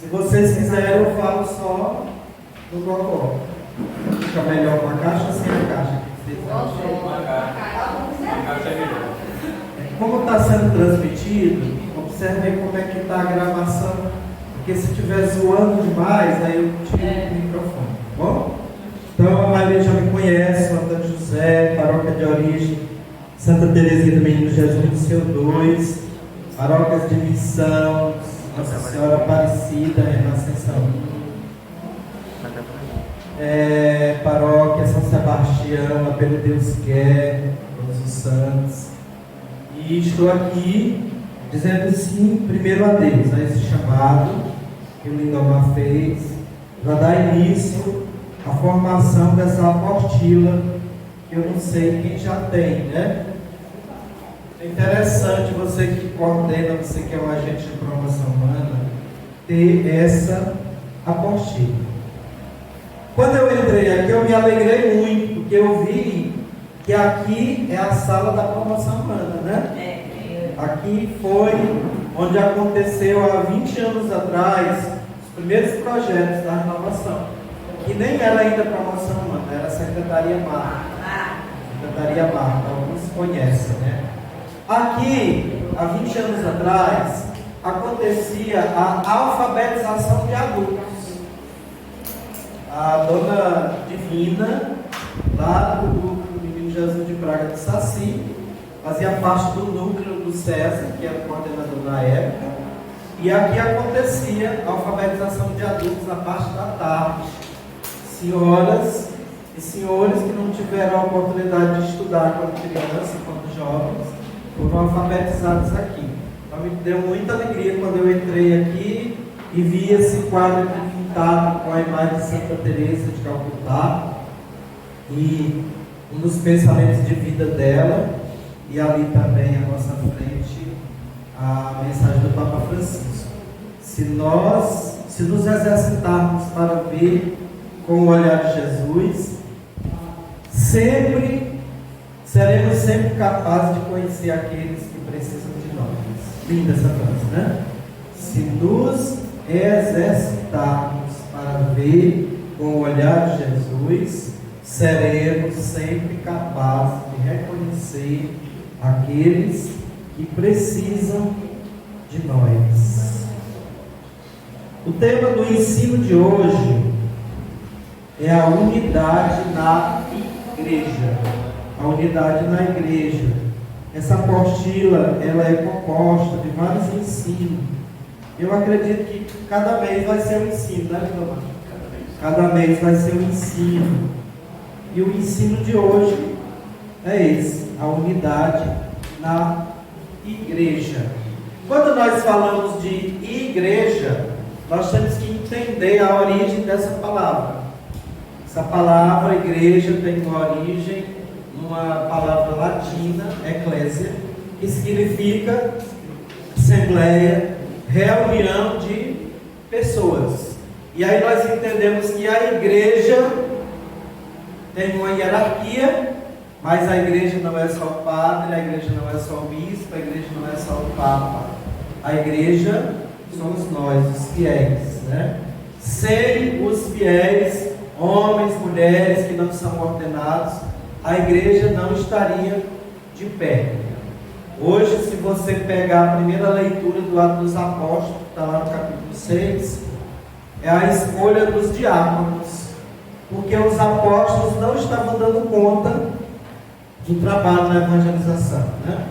Se vocês quiserem, eu falo só do Gogó. Fica melhor com a caixa ou sem a caixa? Como está sendo transmitido, observe como é que está a gravação. Porque se estiver zoando demais, aí eu tiro o microfone, tá bom? Então a maioria já me conhece, Santa José, paróquia de origem, Santa Teresinha do Menino Jesus do Seu 2, paróquias de missão, Nossa Senhora Aparecida, Renascenção. Paróquia São Sebastião, Pelo Deus Quer, todos os santos. E estou aqui dizendo sim, primeiro a Deus, a esse chamado que o Lindomar fez, para dar início à formação dessa apostila, que eu não sei quem já tem, né? É interessante você que coordena, você que é um agente de promoção humana, ter essa apostila. Quando eu entrei aqui, eu me alegrei muito, porque eu vi que aqui é a sala da promoção humana, né? Aqui foi onde aconteceu há 20 anos atrás os primeiros projetos da renovação, que nem era ainda promoção humana, era a Secretaria Marca. Secretaria Marca, alguns conhecem, né? Aqui, há 20 anos atrás, acontecia a alfabetização de adultos. A dona Divina, lá do Menino Jesus de Braga do Saci, fazia parte do núcleo do César, que era o coordenador na época, e aqui acontecia a alfabetização de adultos na parte da tarde. Senhoras e senhores que não tiveram a oportunidade de estudar quando crianças, quando jovens, foram alfabetizados aqui. Então me deu muita alegria quando eu entrei aqui e vi esse quadro aqui pintado com a imagem de Santa Teresa de Calcutá e um dos pensamentos de vida dela, e ali também à nossa frente a mensagem do Papa Francisco. Se nos exercitarmos para ver com o olhar de Jesus, seremos sempre capazes de conhecer aqueles que precisam de nós. Linda essa frase, né? Se nos exercitarmos para ver com o olhar de Jesus, seremos sempre capazes de reconhecer aqueles que precisam de nós. O tema do ensino de hoje é a unidade na igreja. A unidade na igreja. Essa apostila, ela é composta de vários ensinos. Eu acredito que cada mês vai ser um ensino, né, Lindomar? Cada mês vai ser um ensino. E o ensino de hoje é esse, a unidade na igreja. Quando nós falamos de igreja, nós temos que entender a origem dessa palavra. Essa palavra igreja tem uma origem numa palavra latina, eclésia, que significa assembleia, reunião de pessoas. E aí nós entendemos que a igreja tem uma hierarquia, mas a igreja não é só o padre, a igreja não é só o bispo, a igreja não é só o papa. A igreja somos nós, os fiéis, né? Sem os fiéis, homens, mulheres que não são ordenados, a igreja não estaria de pé. Hoje, se você pegar a primeira leitura do Atos dos Apóstolos, que está lá no capítulo 6, é a escolha dos diáconos, porque os apóstolos não estavam dando conta do trabalho na evangelização, né?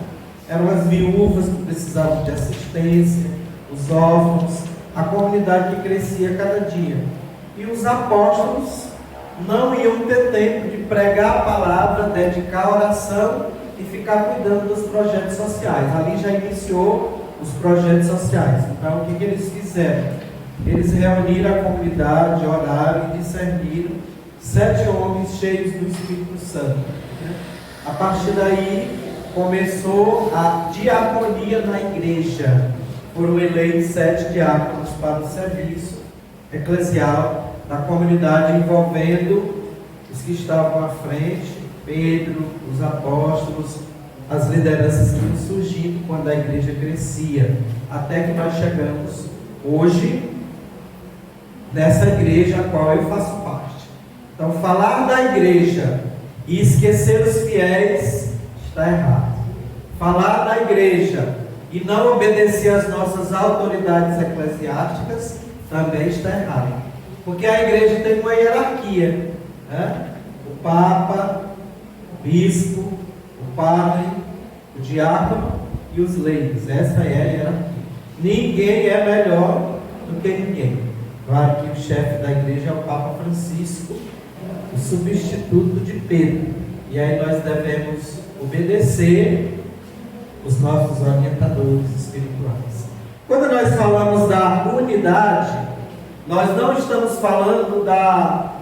Eram as viúvas que precisavam de assistência, os órfãos, a comunidade que crescia cada dia. E os apóstolos não iam ter tempo de pregar a palavra, dedicar a oração e ficar cuidando dos projetos sociais. Ali já iniciou os projetos sociais. Então, o que eles fizeram? Eles reuniram a comunidade, oraram e discerniram 7 homens cheios do Espírito Santo. A partir daí, começou a diaconia na igreja. Foram eleitos 7 diáconos para o serviço eclesial da comunidade, envolvendo os que estavam à frente, Pedro, os apóstolos, as lideranças que iam surgindo quando a igreja crescia, até que nós chegamos hoje nessa igreja a qual eu faço parte. Então, falar da igreja e esquecer os fiéis está errado. Falar da igreja e não obedecer às nossas autoridades eclesiásticas também está errado. Porque a igreja tem uma hierarquia, né? O Papa, o Bispo, o Padre, o Diácono e os leigos. Essa é a hierarquia. Ninguém é melhor do que ninguém. Claro que o chefe da igreja é o Papa Francisco, o substituto de Pedro. E aí nós devemos obedecer os nossos orientadores espirituais. Quando nós falamos da unidade, nós não estamos falando da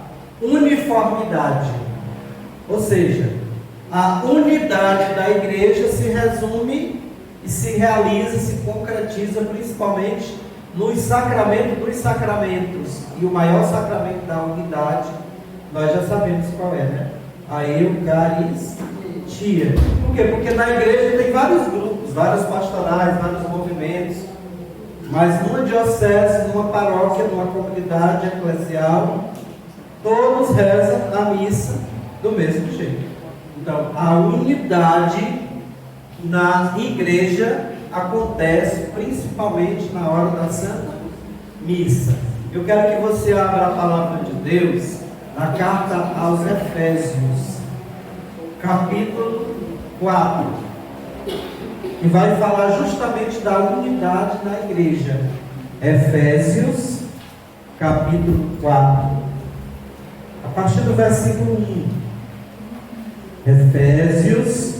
uniformidade. Ou seja, a unidade da igreja se resume e se realiza, se concretiza principalmente nos sacramentos dos sacramentos. E o maior sacramento da unidade, nós já sabemos qual é, né? A Eucaristia. Por quê? Porque na igreja tem vários grupos, vários pastorais, vários movimentos. Mas numa diocese, numa paróquia, numa comunidade eclesial, todos rezam a missa do mesmo jeito. Então, a unidade na igreja acontece principalmente na hora da Santa Missa. Eu quero que você abra a palavra de Deus na carta aos Efésios, capítulo 4, e vai falar justamente da unidade na igreja. Efésios, capítulo 4, a partir do versículo 1. Efésios,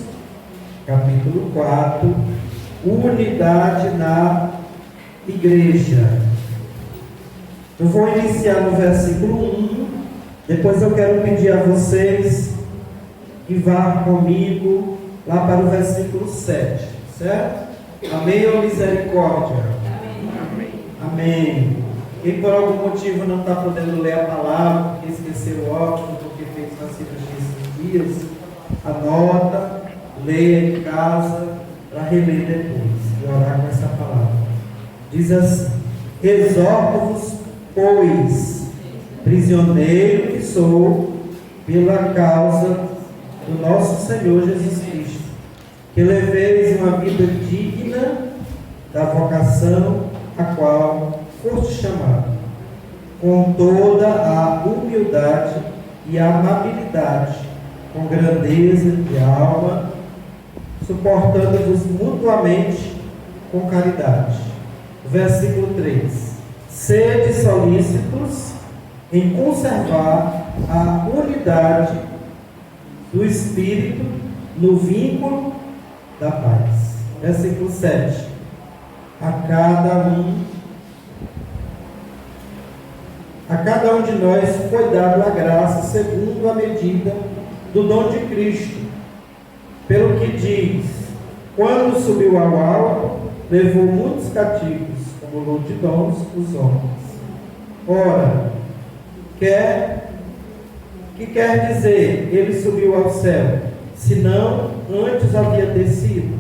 capítulo 4, unidade na igreja. Eu vou iniciar no versículo 1, depois eu quero pedir a vocês que vá comigo lá para o versículo 7, certo? Amém ou misericórdia? Amém. Amém. Quem por algum motivo não está podendo ler a palavra, porque esqueceu o óculos, porque fez uma cirurgia esses dias, anota, leia em casa, para reler depois e orar com essa palavra. Diz assim: exorto-vos, pois, prisioneiro que sou, pela causa do nosso Senhor Jesus Cristo, que leveis uma vida digna da vocação a qual foste chamado, com toda a humildade e a amabilidade, com grandeza de alma, suportando-vos mutuamente com caridade. Versículo 3: sede solícitos em conservar a unidade do Espírito no vínculo da paz. Versículo 7: a cada um de nós foi dado a graça segundo a medida do dom de Cristo, pelo que diz: quando subiu ao alto, levou muitos cativos, como multidões os homens. Ora, que quer dizer, ele subiu ao céu, senão antes havia descido?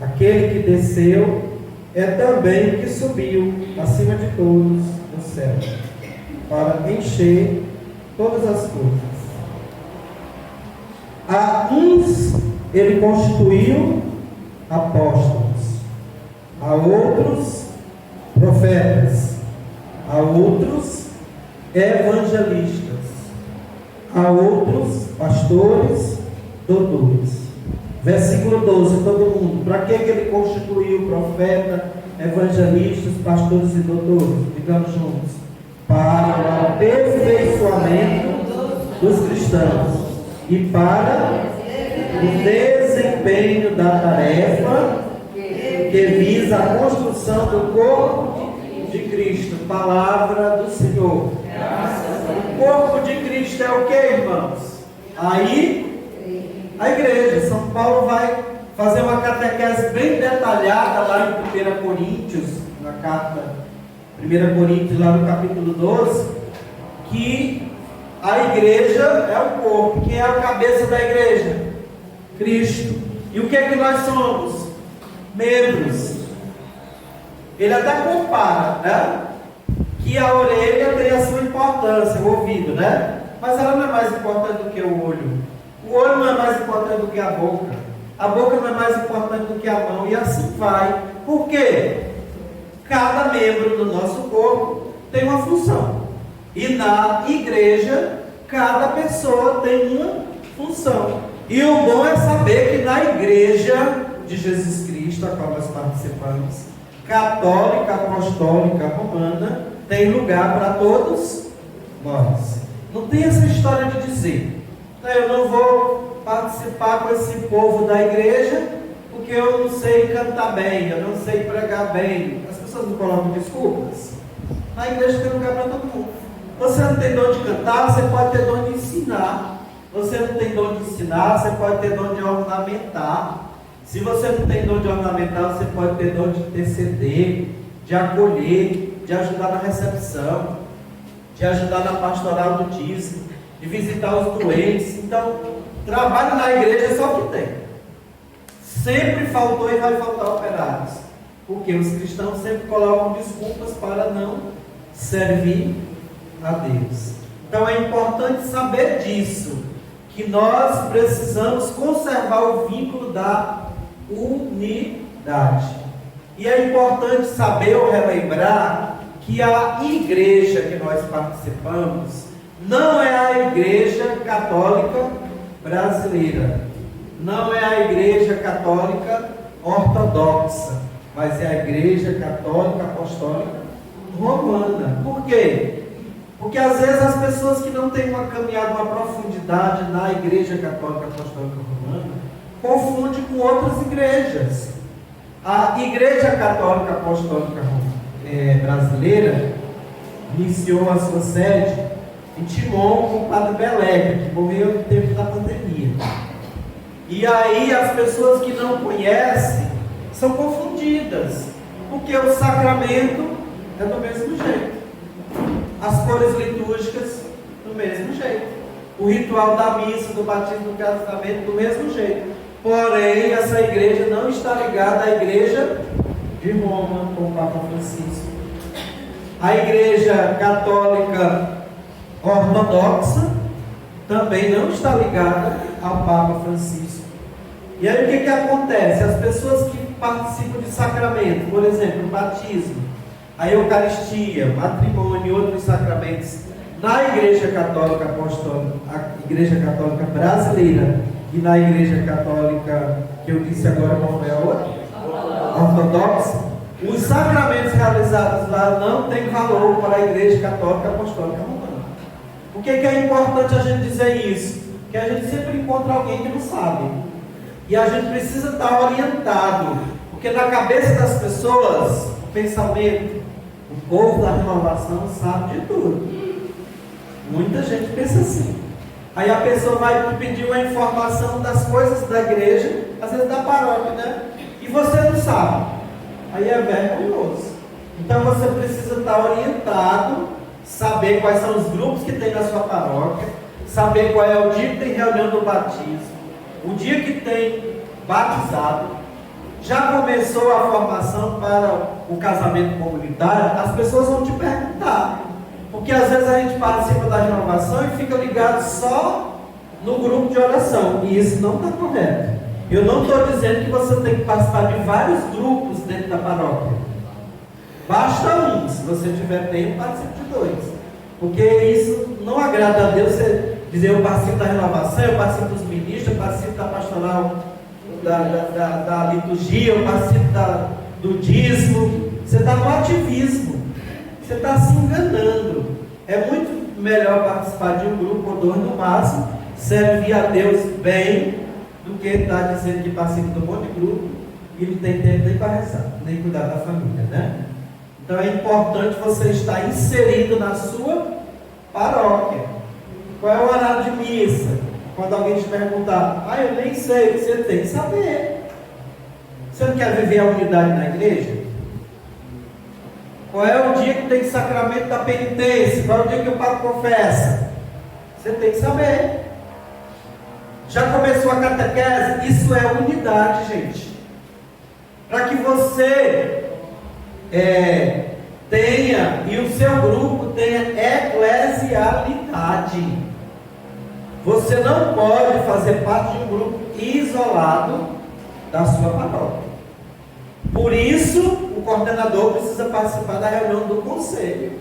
Aquele que desceu é também o que subiu acima de todos no céu, para encher todas as coisas. A uns ele constituiu apóstolos, a outros profetas, a outros evangelistas, a outros pastores, doutores. Versículo 12, todo mundo. Para que ele constituiu profeta, evangelistas, pastores e doutores? Digamos juntos: para o aperfeiçoamento dos cristãos e para o desempenho da tarefa que visa a construção do corpo de Cristo. Palavra do Senhor. O corpo de Cristo é o que, irmãos? Aí, a igreja. São Paulo vai fazer uma catequese bem detalhada lá em 1 Coríntios, na carta 1 Coríntios, lá no capítulo 12, que a igreja é o corpo. Quem é a cabeça da igreja? Cristo. E o que é que nós somos? Membros. Ele até compara, né? que a orelha tem a sua importância, o ouvido, né? Mas ela não é mais importante do que o olho. O olho não é mais importante do que a boca. A boca não é mais importante do que a mão. E assim vai. Por quê? Cada membro do nosso corpo tem uma função. E na igreja, cada pessoa tem uma função. E o bom é saber que na igreja de Jesus Cristo, a qual nós participamos, católica, apostólica, romana, tem lugar para todos nós. Não tem essa história de dizer, eu não vou participar com esse povo da igreja porque eu não sei cantar bem, eu não sei pregar bem. As pessoas não colocam desculpas. Na igreja tem lugar para todo mundo. Você não tem dom de cantar, você pode ter dom de ensinar. Você não tem dom de ensinar, você pode ter dom de ornamentar. Se você não tem dom de ornamentar, você pode ter dom de interceder, de acolher, de ajudar na recepção, de ajudar na pastoral do dízimo, de visitar os doentes. Então, trabalho na igreja é só o que tem. Sempre faltou e vai faltar operários, porque os cristãos sempre colocam desculpas para não servir a Deus. Então é importante saber disso, que nós precisamos conservar o vínculo da unidade. E é importante saber ou relembrar que a igreja que nós participamos não é a igreja católica brasileira, não é a igreja católica ortodoxa, mas é a igreja católica apostólica romana. Por quê? Porque às vezes as pessoas que não têm uma caminhada, uma profundidade na igreja católica apostólica romana, confundem com outras igrejas. A igreja católica apostólica brasileira iniciou a sua sede em Timon com o padre Beleca, que morreu no tempo da pandemia. E aí as pessoas que não conhecem são confundidas, porque o sacramento é do mesmo jeito, as cores litúrgicas do mesmo jeito, o ritual da missa, do batismo, do casamento do mesmo jeito. Porém, essa igreja não está ligada à igreja de Roma com o Papa Francisco. A igreja católica ortodoxa também não está ligada ao Papa Francisco. E aí o que acontece? As pessoas que participam de sacramento, por exemplo, o batismo, a Eucaristia, matrimônio e outros sacramentos na Igreja Católica Apostólica, a Igreja Católica Brasileira e na Igreja Católica, que eu disse agora, qual foi a outra? Ortodoxa. Os sacramentos realizados lá não têm valor para a Igreja Católica Apostólica Romana. Por que é importante a gente dizer isso? Porque a gente sempre encontra alguém que não sabe. E a gente precisa estar orientado. Porque na cabeça das pessoas, o pensamento, o povo da renovação sabe de tudo. Muita gente pensa assim. Aí a pessoa vai pedir uma informação das coisas da igreja, às vezes da paróquia, né? E você não sabe. Aí é vergonhoso. Então você precisa estar orientado, saber quais são os grupos que tem na sua paróquia, saber qual é o dia que tem reunião do batismo, o dia que tem batizado. Já começou a formação para o casamento comunitário? As pessoas vão te perguntar. Porque às vezes a gente participa da renovação e fica ligado só no grupo de oração. E isso não está correto. Eu não estou dizendo que você tem que participar de vários grupos dentro da paróquia. Basta um. Se você tiver tempo, participe de dois. Porque isso não agrada a Deus. Você dizer, eu participo da renovação, eu participo dos ministros, eu participo da pastoral, da liturgia, eu participo do dízimo. Você está no ativismo. Você está se enganando. É muito melhor participar de um grupo ou dois no máximo, servir a Deus bem, do que estar dizendo que participa de um monte de grupo e não tem tempo nem para rezar, nem cuidar da família, né? Então é importante você estar inserido na sua paróquia. Qual é o horário de missa? Quando alguém te perguntar, eu nem sei, você tem que saber. Você não quer viver a unidade na igreja? Qual é o dia que tem sacramento da penitência? Qual é o dia que o padre confessa? Você tem que saber. Já começou a catequese? Isso é unidade, gente. Para que você tenha, e o seu grupo tenha eclesialidade. Você não pode fazer parte de um grupo isolado da sua paróquia. Por isso, o coordenador precisa participar da reunião do conselho.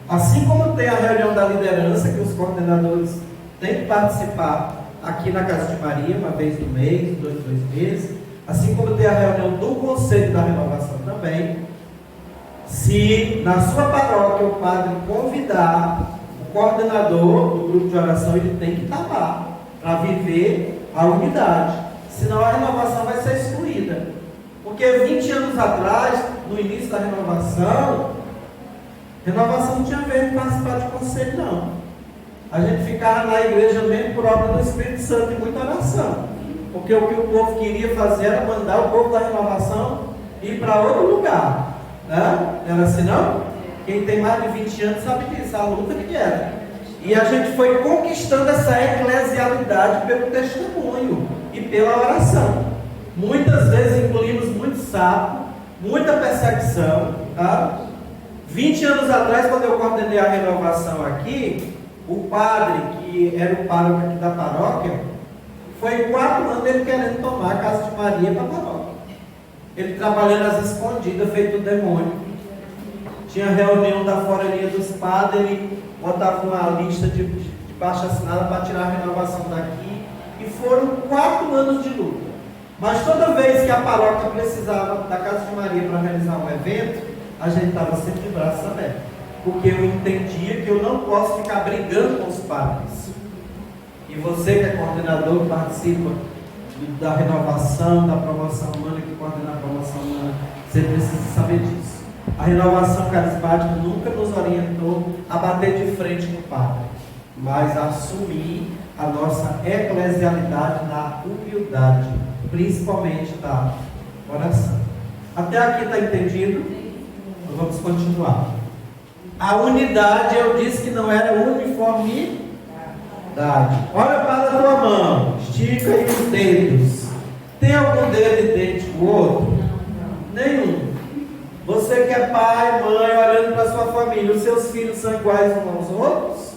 Assim como tem a reunião da liderança, que os coordenadores têm que participar aqui na Casa de Maria, uma vez no mês, dois meses. Assim como tem a reunião do conselho da renovação também. Se na sua paróquia o padre convidar o coordenador do grupo de oração, ele tem que estar lá para viver a unidade. Senão a renovação vai ser excluída. Porque 20 anos atrás, no início da renovação não tinha a ver com participar de conselho, não. A gente ficava na igreja mesmo por obra do Espírito Santo e muita oração. Porque o que o povo queria fazer era mandar o povo da renovação ir para outro lugar. Né? Não era assim, não? Quem tem mais de 20 anos sabe disso, a luta que era. E a gente foi conquistando essa eclesialidade pelo testemunho e pela oração. Muitas vezes incluímos muito sapo, muita perseguição. Tá? 20 anos atrás, quando eu coordenei a renovação aqui, o padre, que era o pároco aqui da paróquia, foi 4 anos ele querendo tomar a Casa de Maria para a paróquia. Ele trabalhando às escondidas, feito demônio. Tinha reunião da forania dos padres, ele botava uma lista de baixa assinada para tirar a renovação daqui. E foram 4 anos de luta. Mas toda vez que a paróquia precisava da Casa de Maria para realizar um evento, a gente estava sempre de braços abertos. Porque eu entendia que eu não posso ficar brigando com os padres. E você que é coordenador, que participa da renovação, da promoção humana, que coordena a promoção humana, você precisa saber disso. A renovação carismática nunca nos orientou a bater de frente com o padre, mas a assumir a nossa eclesialidade na humildade, principalmente da oração. Até aqui está entendido? Então vamos continuar. A unidade, eu disse que não era uniformidade. Olha para a tua mão, estica aí os dedos. Tem algum dedo idêntico ao outro? Nenhum. Você que é pai, mãe, olhando para a sua família, os seus filhos são iguais uns aos outros?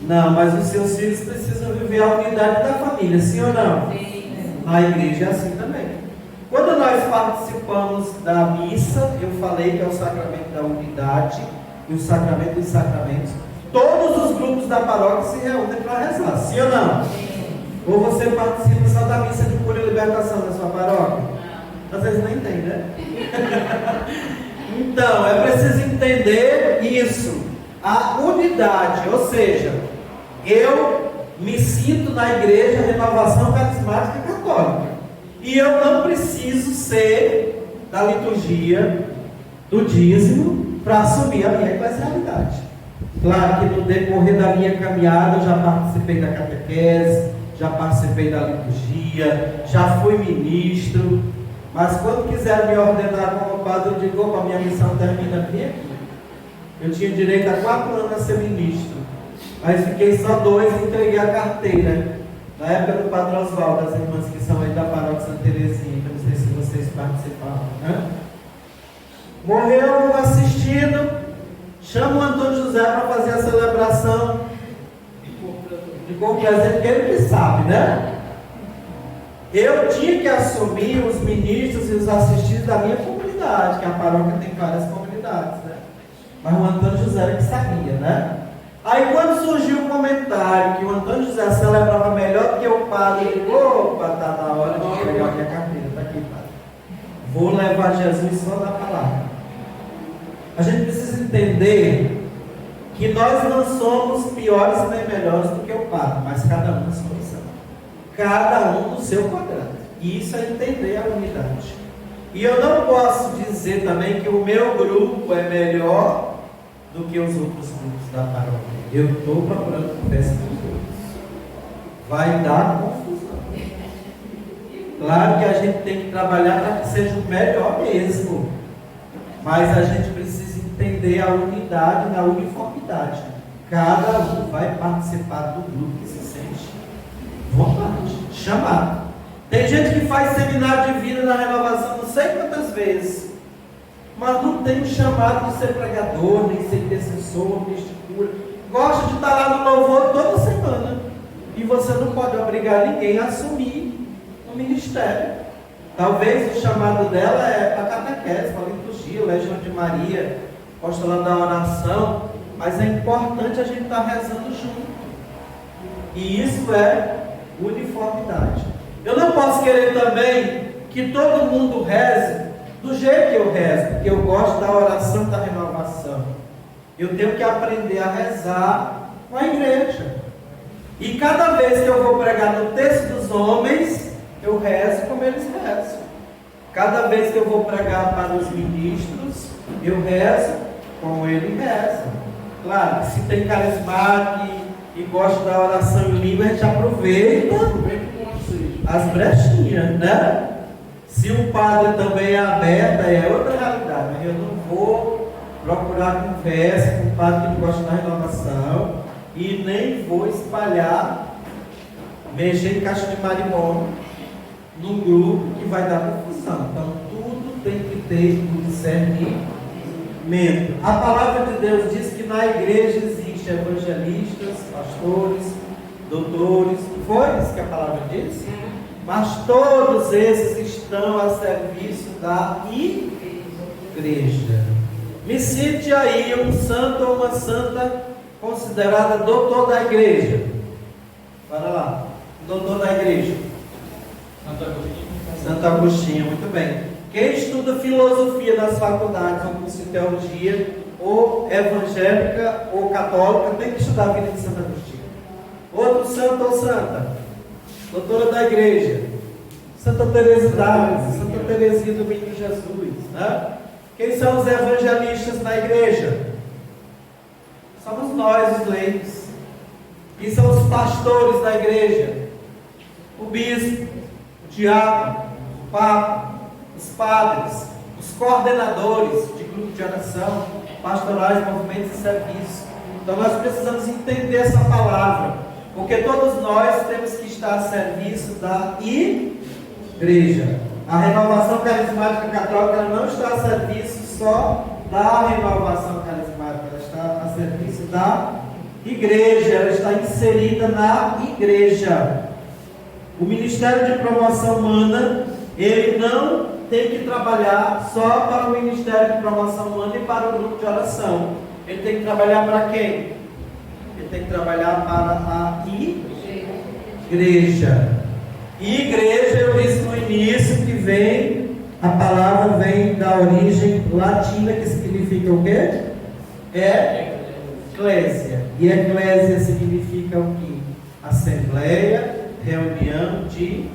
Não, mas os seus filhos precisam viver a unidade da família, sim ou não? Sim. Na igreja é assim também. Quando nós participamos da missa, eu falei que é o sacramento da unidade e o sacramento dos sacramentos. Todos os grupos da paróquia se reúnem para rezar, sim ou não? Sim. Ou você participa só da missa de cura e libertação da sua paróquia? Às vezes não entende, né? Então, é preciso entender isso. A unidade, ou seja, eu me sinto na igreja Renovação Carismática Católica. E eu não preciso ser da liturgia do dízimo para assumir a minha eclesialidade. Claro que no decorrer da minha caminhada eu já participei da catequese, já participei da liturgia, já fui ministro, mas quando quiser me ordenar como padre, eu digo, opa, minha missão termina aqui. Eu tinha direito a 4 anos a ser ministro, mas fiquei só 2 e entreguei a carteira. Na época do Padre Oswaldo, as irmãs que são aí da paróquia Santa Teresinha, que eu não sei se vocês participaram, né? Morreu um assistido, chama o Antônio José para fazer a celebração de como presente, que ele que sabe, né? Eu tinha que assumir os ministros e os assistidos da minha comunidade, que a paróquia tem várias comunidades, né? Mas o Antônio José era que sabia, né? Aí quando surgiu o comentário que o Antônio José celebrava melhor do que o padre, ele falou, opa, está na hora de pegar a minha carteira, está aqui, padre. Vou levar Jesus só na palavra. A gente precisa entender que nós não somos piores nem melhores do que o padre, mas cada um na sua missão. Cada um no seu quadrado. E isso é entender a unidade. E eu não posso dizer também que o meu grupo é melhor do que os outros grupos da paróquia. Eu estou procurando peça dos outros. Vai dar confusão. Claro que a gente tem que trabalhar para que seja o melhor mesmo. Mas a gente precisa entender a unidade na uniformidade. Cada um vai participar do grupo que se sente vontade, chamado. Tem gente que faz seminário de vida na renovação não sei quantas vezes. mas não tem o chamado de ser pregador, nem ser intercessor, nem de cura. Gosta de estar lá no louvor toda semana. E você não pode obrigar ninguém a assumir o ministério. Talvez o chamado dela é para catequese, para liturgia, Legião de Maria, apóstola da oração, mas é importante a gente estar rezando junto. E isso é uniformidade. Eu não posso querer também que todo mundo reze do jeito que eu rezo, porque eu gosto da oração da renovação. Eu tenho que aprender a rezar com a igreja. E cada vez que eu vou pregar no texto dos homens, eu rezo como eles rezam. Cada vez que eu vou pregar para os ministros, eu rezo como ele reza. Claro que se tem carisma e gosta da oração em língua, a gente aproveita as brechinhas, né? Se o padre também é aberto, é outra realidade. Mas eu não vou procurar conversa com o padre que não gosta da renovação e nem vou espalhar, mexer em caixa de marimbondo num grupo que vai dar confusão. Então tudo tem que ter um discernimento. A palavra de Deus diz que na igreja existe evangelistas, pastores, doutores. Foi isso que a palavra diz? Mas todos esses estão a serviço da igreja. Me cite aí um santo ou uma santa considerada doutor da igreja. Para lá, doutor da igreja. Santo Agostinho, muito bem. Quem estuda filosofia nas faculdades, ou curso de teologia, ou evangélica ou católica, tem que estudar a vida de Santo Agostinho. Outro santo ou santa, doutora da igreja, Santa Teresa d'Ávila, Santa Teresinha do Menino Jesus, né? Quem são os evangelistas na igreja? Somos nós, os leigos. Quem são os pastores da igreja? O bispo, o diácono, o papa, os padres, os coordenadores de grupo de oração, pastorais, movimentos e serviços. Então nós precisamos entender essa palavra, porque todos nós temos que estar a serviço da igreja. A renovação carismática católica não está a serviço só da renovação carismática, ela está a serviço da igreja, ela está inserida na igreja. O Ministério de Promoção Humana, ele não tem que trabalhar só para o Ministério de Promoção Humana e para o grupo de oração. Ele tem que trabalhar para quem? Ele tem que trabalhar para a igreja. E igreja, eu disse no início que a palavra vem da origem latina, que significa o quê? Eclésia. E eclésia significa o quê? Assembleia, reunião de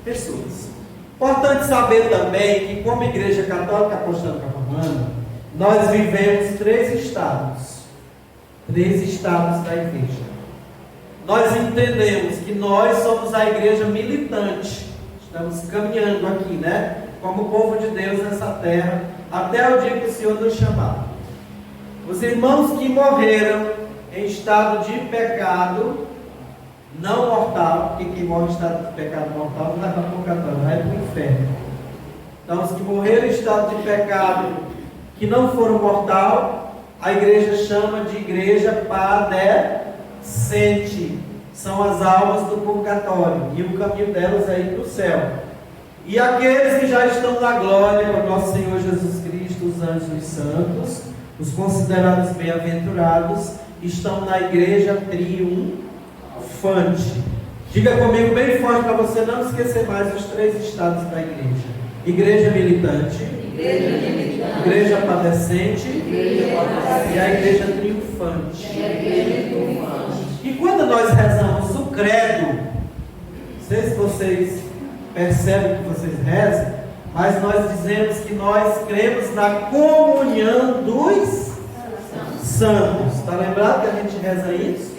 pessoas. Importante saber também que, como Igreja Católica Apostólica Romana, nós vivemos três estados da igreja. Nós entendemos que nós somos a igreja militante, estamos caminhando aqui, né? Como povo de Deus nessa terra, até o dia que o Senhor nos chamar. Os irmãos que morreram em estado de pecado não mortal, porque quem morre em estado de pecado mortal não vai para o purgatório, vai para o inferno. Então, os que morreram em estado de pecado, que não foram mortal, a igreja chama de igreja padecente. São as almas do purgatório, e o caminho delas é ir para o céu. E aqueles que já estão na glória com o nosso Senhor Jesus Cristo, os anjos e os santos, os considerados bem-aventurados, estão na igreja triunfante. Diga comigo bem forte para você não esquecer mais os três estados da igreja: igreja militante, igreja padecente e a igreja triunfante. E quando nós rezamos o credo, não sei se vocês percebem que vocês rezam, mas nós dizemos que nós cremos na comunhão dos santos. Está lembrado que a gente reza isso?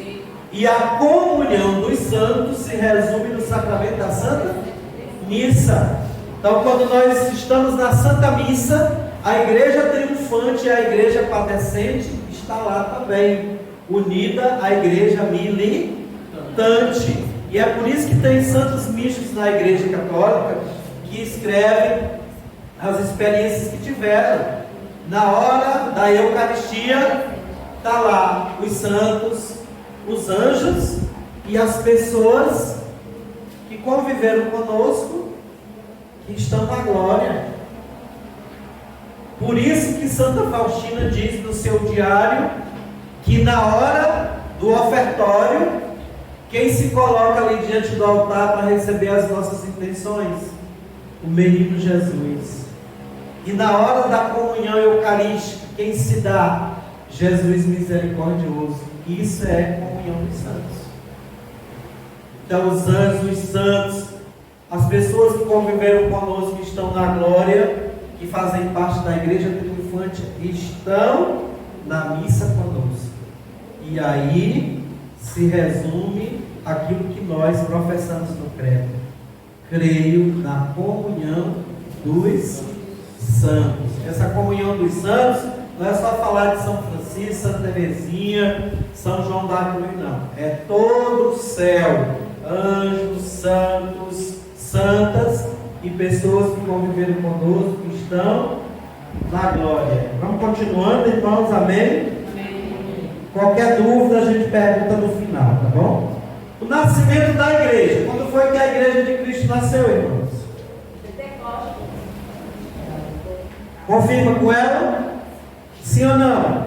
E a comunhão dos santos se resume no sacramento da Santa Missa. Então, quando nós estamos na Santa Missa, a igreja triunfante e a igreja padecente está lá também, unida à igreja militante. E é por isso que tem santos místicos na igreja católica que escrevem as experiências que tiveram. Na hora da Eucaristia, está lá os santos, os anjos e as pessoas que conviveram conosco, que estão na glória. Por isso que Santa Faustina diz no seu diário que na hora do ofertório, quem se coloca ali diante do altar para receber as nossas intenções? O menino Jesus. E na hora da comunhão eucarística, quem se dá? Jesus misericordioso. Isso é comunhão dos santos. Então os anjos, os santos, as pessoas que conviveram conosco, que estão na glória, que fazem parte da igreja triunfante, estão na missa conosco. E aí se resume aquilo que nós professamos no credo: creio na comunhão dos santos. Essa comunhão dos santos não é só falar de São Francisco, Santa Teresinha, São João da Cruz, não. É todo o céu, anjos, santos, santas e pessoas que conviveram conosco, que estão na glória. Vamos continuando, irmãos, amém? Amém. Qualquer dúvida a gente pergunta no final, tá bom? O nascimento da igreja. Quando foi que a igreja de Cristo nasceu, irmãos? Confirma com ela? Sim ou não?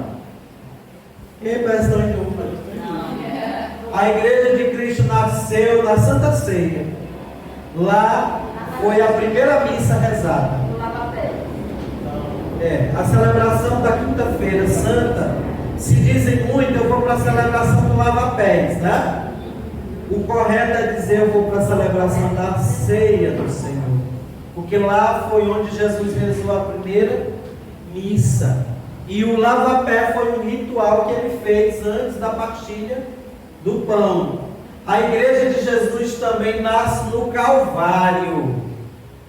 Quem presta em dúvida? A igreja de Cristo nasceu na Santa Ceia. Lá foi a primeira missa rezada. A celebração da quinta-feira santa, se dizem muito, eu vou para a celebração do lava-pés, né? O correto é dizer, eu vou para a celebração da ceia do Senhor, porque lá foi onde Jesus rezou a primeira missa, e o lava-pé foi um ritual que ele fez antes da partilha do pão. A igreja de Jesus também nasce no Calvário,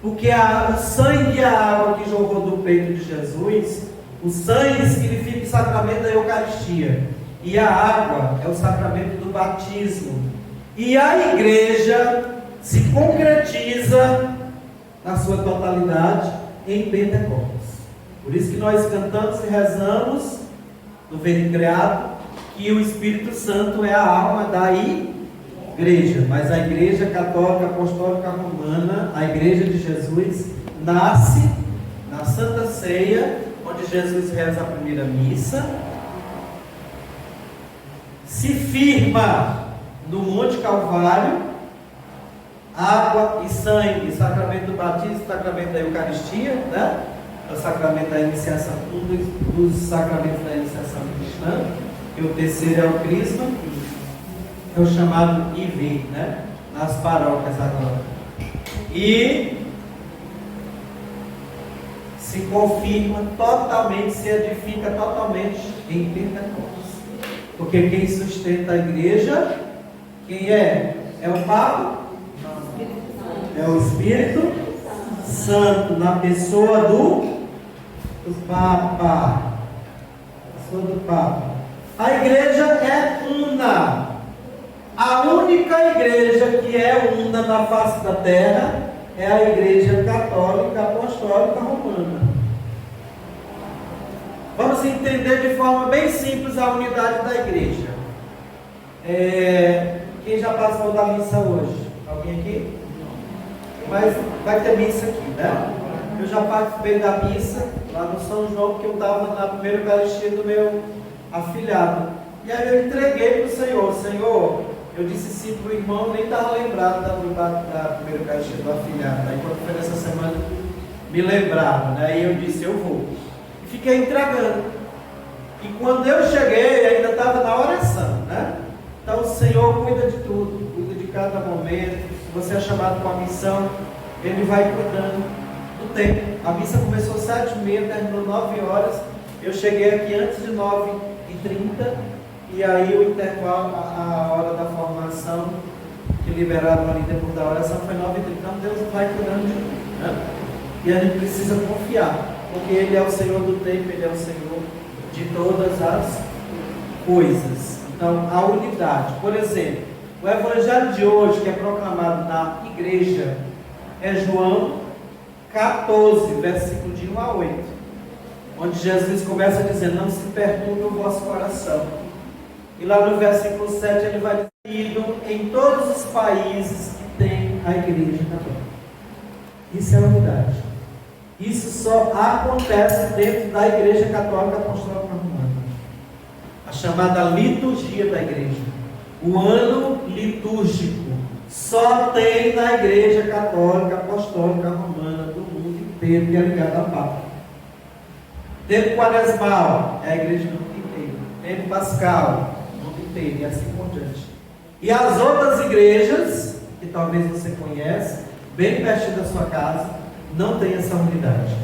porque o sangue e a água que jorrou do peito de Jesus, o sangue significa o sacramento da Eucaristia, e a água é o sacramento do batismo. E a igreja se concretiza na sua totalidade em Pentecostes. Por isso que nós cantamos e rezamos no Vericriado que o Espírito Santo é a alma da igreja. Mas a igreja católica apostólica romana, a igreja de Jesus, nasce na Santa Ceia, onde Jesus reza a primeira missa, se firma no Monte Calvário, água e sangue, sacramento do batismo, sacramento da Eucaristia, né? É o sacramento da iniciação, um dos sacramentos da iniciação cristã, e o terceiro é o crisma, é o chamado IV, né? Nas paróquias agora. E se confirma totalmente, se edifica totalmente em Pentecostes. Porque quem sustenta a igreja, quem é? É o Papa? É o Espírito Santo, na pessoa do Papa. Pessoa do Papa. A igreja é una. A única igreja que é una na face da terra é a igreja católica apostólica romana. Vamos entender de forma bem simples a unidade da igreja. Quem já passou da missa hoje? Alguém aqui? Mas vai ter missa aqui, né? Eu já participei da missa lá no São João, porque eu estava na primeira Eucaristia do meu afilhado. E aí eu entreguei para o Senhor. Senhor, eu disse sim para o irmão, nem estava lembrado da primeira Eucaristia do afilhado. Aí quando foi nessa semana, me lembraram, né? Aí eu disse, eu vou. E fiquei entregando. E quando eu cheguei, ainda estava na oração, né? Então o Senhor cuida de tudo, cuida de cada momento. Se você é chamado para a missão, Ele vai cuidando do tempo. A missa começou às 7h30, terminou 9 horas. Eu cheguei aqui antes de 9h30. E aí o intervalo, a hora da formação, que liberaram ali depois da oração, foi 9h30. Então Deus vai cuidando de tudo, né? E a gente precisa confiar, porque Ele é o Senhor do tempo, Ele é o Senhor de todas as coisas. Então, a unidade. Por exemplo, o evangelho de hoje, que é proclamado na igreja, é João 14, versículo de 1 a 8. onde Jesus começa dizendo: não se perturbe o vosso coração. E lá no versículo 7 ele vai dizer: em todos os países que tem a igreja católica. Isso é unidade. Isso só acontece dentro da Igreja Católica Apostólica Romana. A chamada liturgia da igreja. O ano litúrgico só tem na Igreja Católica Apostólica Romana do mundo inteiro, que é ligada à Papa. Tempo quaresmal é a igreja do mundo inteiro. Tempo pascal, do mundo inteiro, e assim por diante. E as outras igrejas, que talvez você conheça, bem perto da sua casa, não tem essa unidade.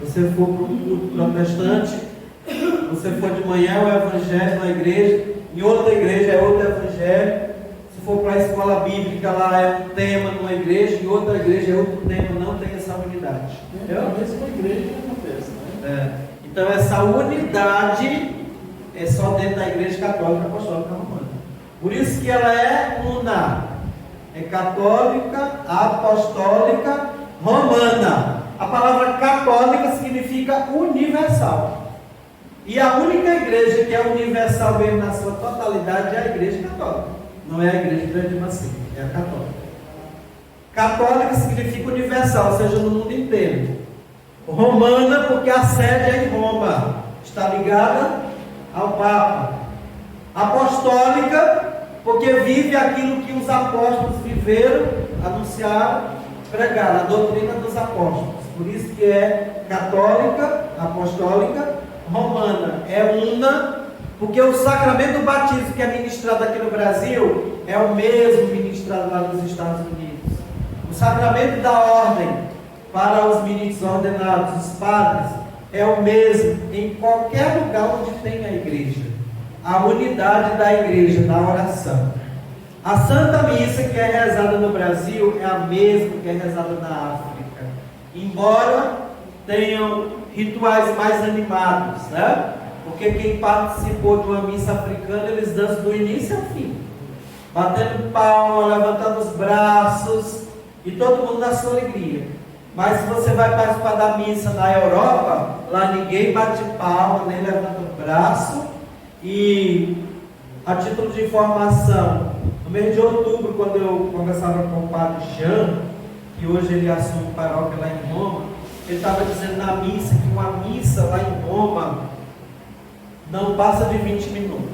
Você for para um culto protestante, você for de manhã é o evangelho na igreja, em outra igreja é outro evangelho. Se for para a escola bíblica, lá é um tema numa igreja, em outra igreja é outro tema, não tem essa unidade. É a mesma igreja que acontece, né? Então essa unidade é só dentro da Igreja Católica Apostólica Romana. Por isso que ela é una. É católica, apostólica, romana. A palavra católica significa universal. E a única igreja que é universal mesmo na sua totalidade é a Igreja Católica. Não é a Igreja Grande Macia, é a católica. Católica significa universal, ou seja, no mundo inteiro. Romana, porque a sede é em Roma, está ligada ao Papa. Apostólica, porque vive aquilo que os apóstolos viveram, anunciaram, pregaram, a doutrina dos apóstolos. Por isso que é católica, apostólica, romana. É una, porque o sacramento do batismo que é ministrado aqui no Brasil é o mesmo ministrado lá nos Estados Unidos. O sacramento da ordem para os ministros ordenados, os padres, é o mesmo em qualquer lugar onde tem a igreja. A unidade da igreja, da oração. A Santa Missa que é rezada no Brasil é a mesma que é rezada na África. Embora tenham rituais mais animados, né? Porque quem participou de uma missa africana, eles dançam do início ao fim. Batendo palma, levantando os braços, e todo mundo na sua alegria. Mas se você vai participar da missa na Europa, lá ninguém bate palma, nem levanta o braço. E a título de informação, no mês de outubro, quando eu conversava com o padre Jean, que hoje ele assume paróquia lá em Roma, ele estava dizendo na missa que uma missa lá em Roma não passa de 20 minutos.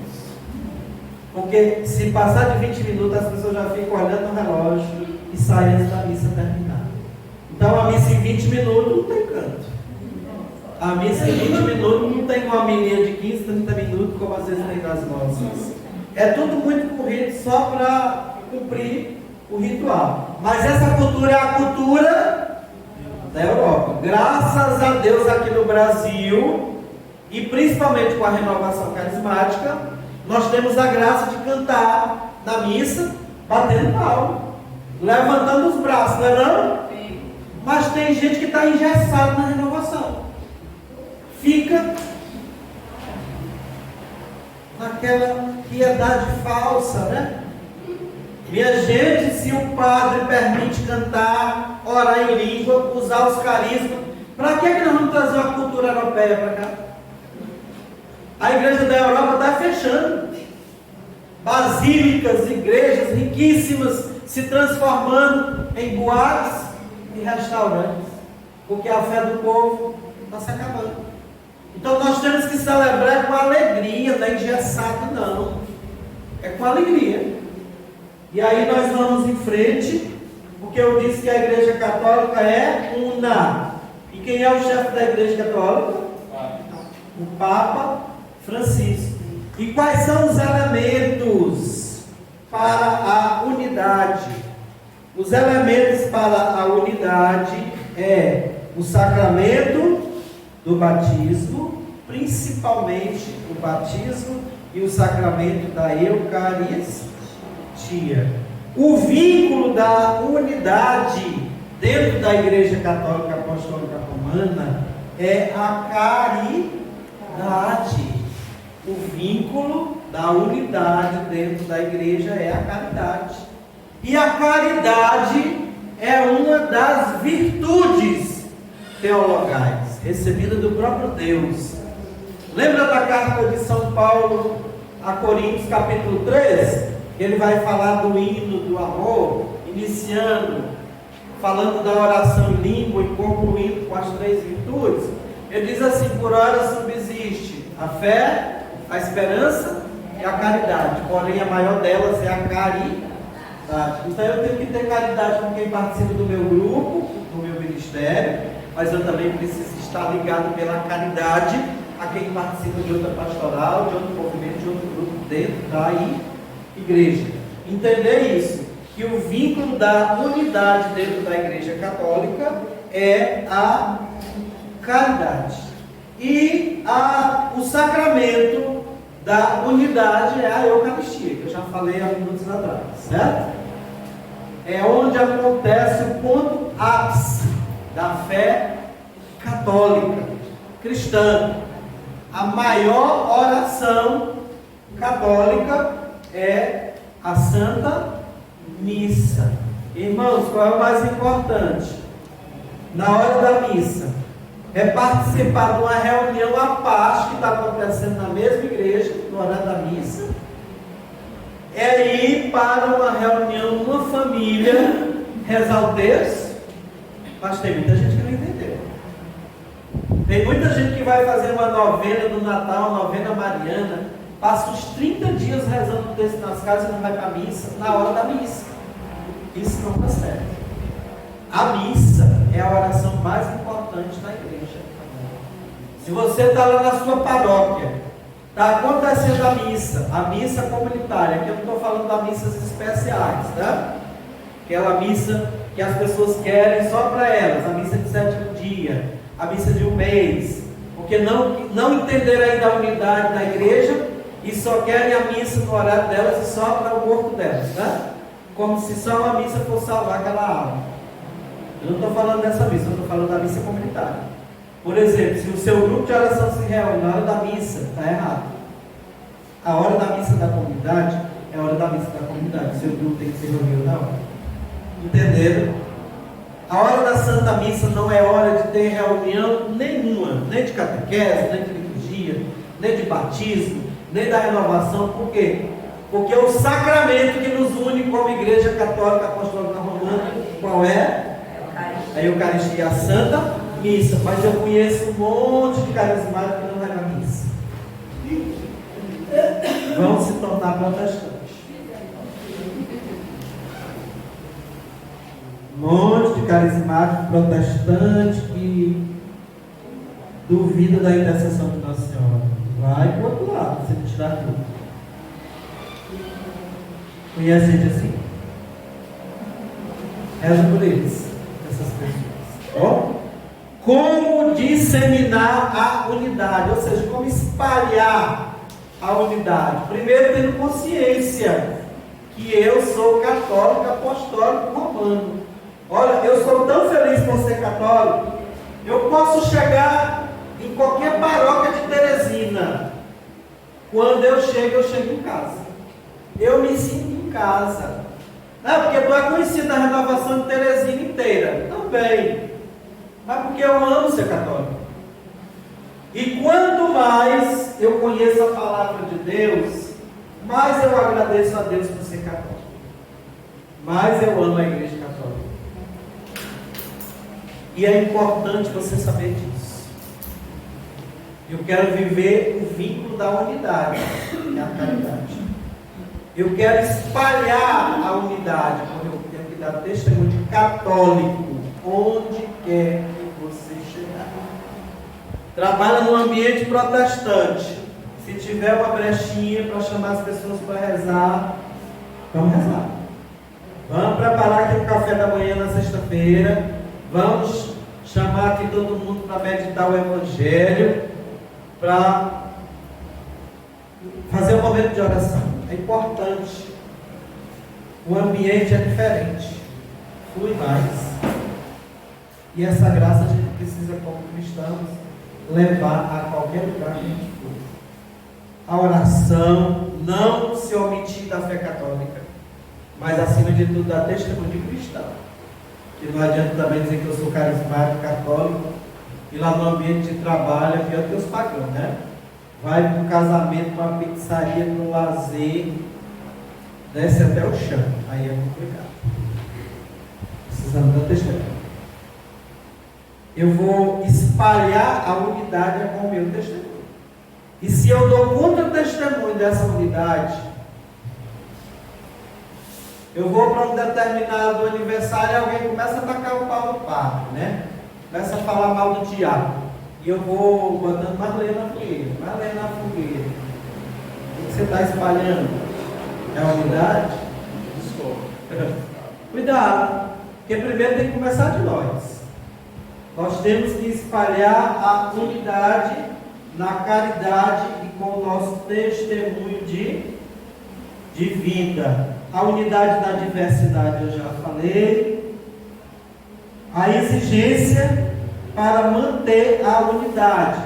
Porque se passar de 20 minutos, as pessoas já ficam olhando no relógio e saem antes da missa terminar. Então a missa em 20 minutos não tem canto. A missa em 20 minutos não tem uma homilia de 15, 30 minutos, como às vezes tem nas nossas. É tudo muito corrido só para cumprir o ritual. Mas essa cultura é a cultura da Europa. Graças a Deus aqui no Brasil, e principalmente com a renovação carismática, nós temos a graça de cantar na missa, batendo palma, levantando os braços, não é não? Mas tem gente que está engessado na renovação. Fica naquela piedade falsa, né? Minha gente, se o padre permite cantar, orar em língua, usar os carismas, para que nós vamos trazer uma cultura europeia para cá? A igreja da Europa está fechando. Basílicas, igrejas riquíssimas se transformando em boates e restaurantes, porque a fé do povo está se acabando. Então nós temos que celebrar com alegria, não é engessado não, é com alegria. E aí nós vamos em frente, porque eu disse que a igreja católica é una. E quem é o chefe da igreja católica? O Papa Francisco. E quais são os elementos para a unidade? Os elementos para a unidade é o sacramento do batismo, principalmente o batismo e o sacramento da Eucaristia. O vínculo da unidade dentro da Igreja Católica Apostólica Romana é a caridade. O vínculo da unidade dentro da igreja é a caridade. E a caridade é uma das virtudes teologais. recebida do próprio Deus. Lembra da carta de São Paulo a Coríntios, capítulo 3? Ele vai falar do hino do amor, iniciando, falando da oração em língua e concluindo com as 3 virtudes. Ele diz assim: por ora subsiste a fé, a esperança e a caridade, porém a maior delas é a caridade. Então eu tenho que ter caridade com quem participa do meu grupo, do meu ministério, mas eu também preciso estar ligado pela caridade a quem participa de outra pastoral, de outro movimento, de outro grupo dentro da igreja. Entender isso, que o vínculo da unidade dentro da igreja católica é a caridade. E o sacramento da unidade é a Eucaristia, que eu já falei há minutos atrás, certo? É onde acontece o ponto ápice da fé católica, cristã. A maior oração católica é a Santa Missa. Irmãos, qual é o mais importante? Na hora da missa, é participar de uma reunião à parte que está acontecendo na mesma igreja, no horário da missa. É ir para uma reunião numa família, rezar o terço. Mas tem muita gente que não entendeu. Tem muita gente que vai fazer uma novena do Natal, uma novena mariana, passa os 30 dias rezando o terço nas casas e não vai para a missa na hora da missa. Isso não está certo. A missa é a oração mais importante da igreja. Se você está lá na sua paróquia, está acontecendo a missa comunitária, aqui eu não estou falando das missas especiais, tá? Aquela missa que as pessoas querem só para elas, a missa de 7º dia, a missa de 1 mês, porque não entenderam ainda a unidade da igreja e só querem a missa no horário delas e só para o corpo delas, tá? Como se só uma missa fosse salvar aquela alma. Eu não estou falando dessa missa, eu estou falando da missa comunitária. Por exemplo, se o seu grupo de oração se reúne na hora da missa, está errado. A hora da missa da comunidade é a hora da missa da comunidade. O seu grupo tem que se reunir na hora. Entenderam? A hora da Santa Missa não é hora de ter reunião nenhuma, nem de catequese, nem de liturgia, nem de batismo, nem da renovação. Por quê? Porque o sacramento que nos une como Igreja Católica Apostólica Romana, qual é? A Eucaristia, a Santa Missa. Mas eu conheço um monte de carismáticos que não vai na missa. Vão se tornar protestantes. Um monte de carismático protestante que duvida da intercessão de Nossa Senhora. Vai para o outro lado, você tirar tudo. Conhece gente assim? Reza por eles, essas pessoas. Ó, como disseminar a unidade, ou seja, como espalhar a unidade. Primeiro, tendo consciência que eu sou católico, apostólico, romano. Olha, eu sou tão feliz por ser católico, eu posso chegar em qualquer paróquia de Teresina. Quando eu chego em casa. Eu me sinto em casa. Não, porque tu é conhecido na renovação de Teresina inteira. Também. Mas porque eu amo ser católico. E quanto mais eu conheço a palavra de Deus, mais eu agradeço a Deus por ser católico. Mais eu amo a igreja católica. E é importante você saber disso. Eu quero viver o vínculo da unidade, que é a caridade. Eu quero espalhar a unidade, porque eu tenho que dar testemunho de católico, onde quer que você chegar. Trabalha no ambiente protestante. Se tiver uma brechinha para chamar as pessoas para rezar, vamos rezar. Vamos preparar aqui o café da manhã na sexta-feira. Vamos chamar aqui todo mundo para meditar o Evangelho, para fazer um momento de oração. É importante. O ambiente é diferente. Flui mais. E essa graça a gente precisa, como cristãos, levar a qualquer lugar que a gente for. A oração, não se omitir da fé católica, mas acima de tudo da testemunho de cristão. Que não adianta também dizer que eu sou carismático, católico, E lá no ambiente de trabalho é pior que os pagãos, né? Vai para um casamento, para uma pizzaria, para um lazer, desce até o chão. Aí é complicado. Precisamos dar testemunho. Eu vou espalhar a unidade com o meu testemunho. E se eu dou contra o testemunho dessa unidade, eu vou para um determinado aniversário e alguém começa a tacar o pau no padre, né? Começa a falar mal do diabo. E eu vou botando mais lenha na fogueira, mais lenha na fogueira. O que você está espalhando? É a unidade? Cuidado, porque primeiro tem que começar de nós. Nós temos que espalhar a unidade na caridade e com o nosso testemunho de vida. A unidade na diversidade eu já falei. A exigência para manter a unidade.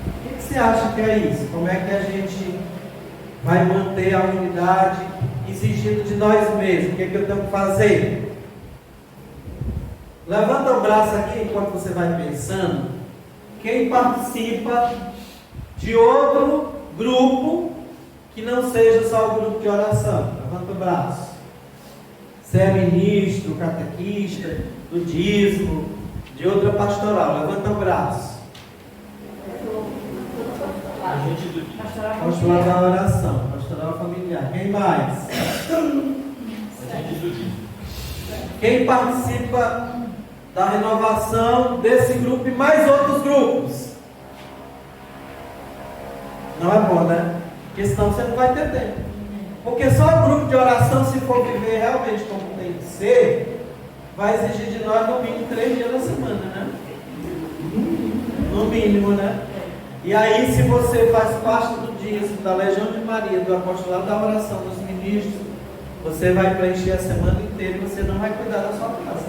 O que você acha que é isso? Como é que a gente vai manter a unidade exigindo de nós mesmos? O que é que eu tenho que fazer? Levanta o braço aqui enquanto você vai pensando. Quem participa de outro grupo que não seja só o grupo de oração? Levanta o braço. Você é ministro, catequista, do dízimo, de outra pastoral. Levanta o braço. Pastoral da oração, pastoral familiar. Quem mais? Quem participa da renovação desse grupo e mais outros grupos? Não é bom, né? Porque senão você não vai ter tempo. Porque só o grupo de oração, se for viver realmente como tem que ser, vai exigir de nós no mínimo 3 dias na semana, né? No mínimo, né? E aí, se você faz parte do dízimo, da Legião de Maria, do apostolado da oração, dos ministros, você vai preencher a semana inteira e você não vai cuidar da sua casa.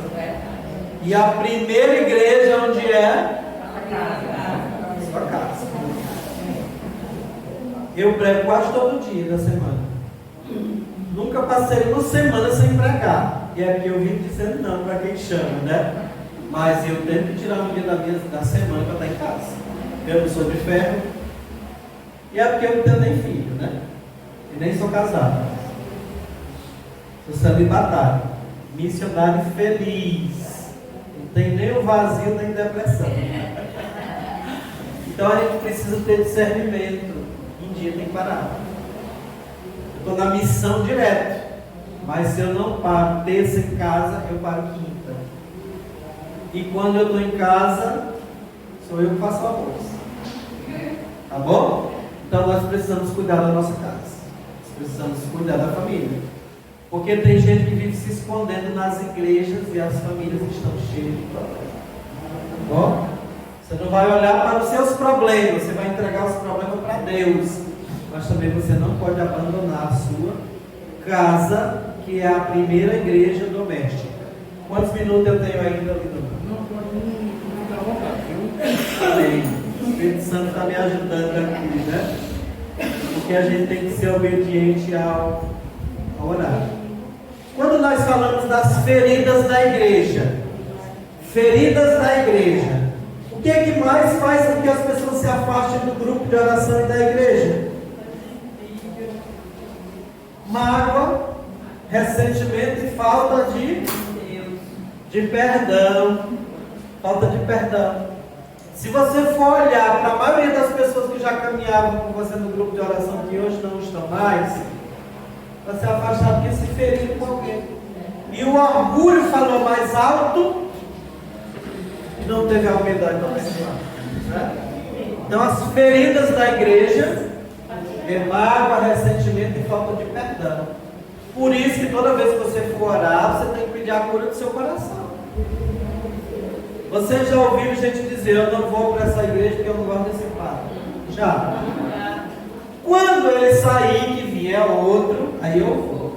E a primeira igreja onde é? Sua casa. Eu prego quase todo dia da semana. Nunca passei uma semana sem pregar. E é porque eu vim dizendo não para quem chama, né? Mas eu tenho que tirar um dia da semana para estar em casa. Eu não sou de ferro. E é porque eu não tenho nem filho, né? E nem sou casado. Sou celibatário. Missionário feliz. Não tem nem o vazio nem depressão. Então a gente precisa ter discernimento. Um dia tem que parar. Eu estou na missão direto. Mas se eu não paro terça em casa, eu paro quinta. E quando eu estou em casa, sou eu que faço o almoço. Tá bom? Então nós precisamos cuidar da nossa casa. Nós precisamos cuidar da família. Porque tem gente que vive se escondendo nas igrejas e as famílias estão cheias de problemas. Tá bom? Você não vai olhar para os seus problemas, você vai entregar os problemas para Deus. Mas também você não pode abandonar a sua casa, que é a primeira igreja doméstica. Quantos minutos eu tenho ainda ali no Amém. O Espírito Santo está me ajudando aqui, né? Porque a gente tem que ser obediente ao horário. Quando nós falamos das feridas da igreja, o que é que mais faz com que as pessoas se afastem do grupo de oração e da igreja? Mágoa, ressentimento e falta de perdão. Falta de perdão. Se você for olhar para a maioria das pessoas que já caminhavam com você no grupo de oração, que hoje não estão mais, vai se afastar porque se feriram com alguém. E o orgulho falou mais alto e não teve a humildade para perdoar, né? Então as feridas da igreja é mágoa, ressentimento e falta de perdão. Por isso que toda vez que você for orar, você tem que pedir a cura do seu coração. Você já ouviu gente dizer: eu não vou para essa igreja porque eu não gosto desse padre? Já. Quando ele sair que vier outro, aí eu vou.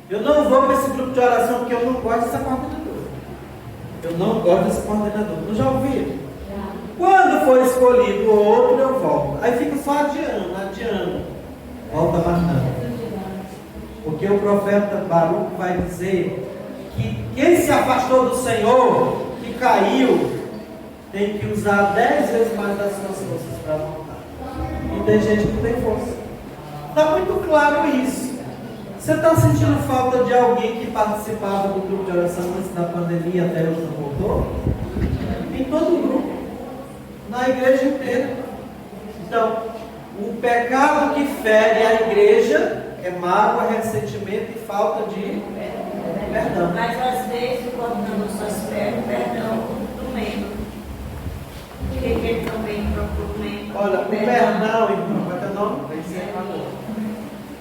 Eu não vou para esse grupo de oração porque eu não gosto dessa coordenadora. Eu não gosto desse coordenador. Não já ouviram? Quando for escolhido o outro, eu volto. Aí fica só adiando. Volta mais não. Porque o profeta Baruque vai dizer que quem se afastou do Senhor, que caiu tem que usar 10 vezes mais das suas forças para voltar. E tem gente que não tem força. Está muito claro isso. Você está sentindo falta de alguém que participava do grupo de oração antes da pandemia até hoje não voltou? Em todo o grupo, na igreja inteira. Então, o pecado que fere a igreja é mágoa, ressentimento e falta de perdão. Mas às vezes, quando só espera o perdão do membro. Porque ele também procura o membro. Olha, o perdão, irmão, qual é teu nome?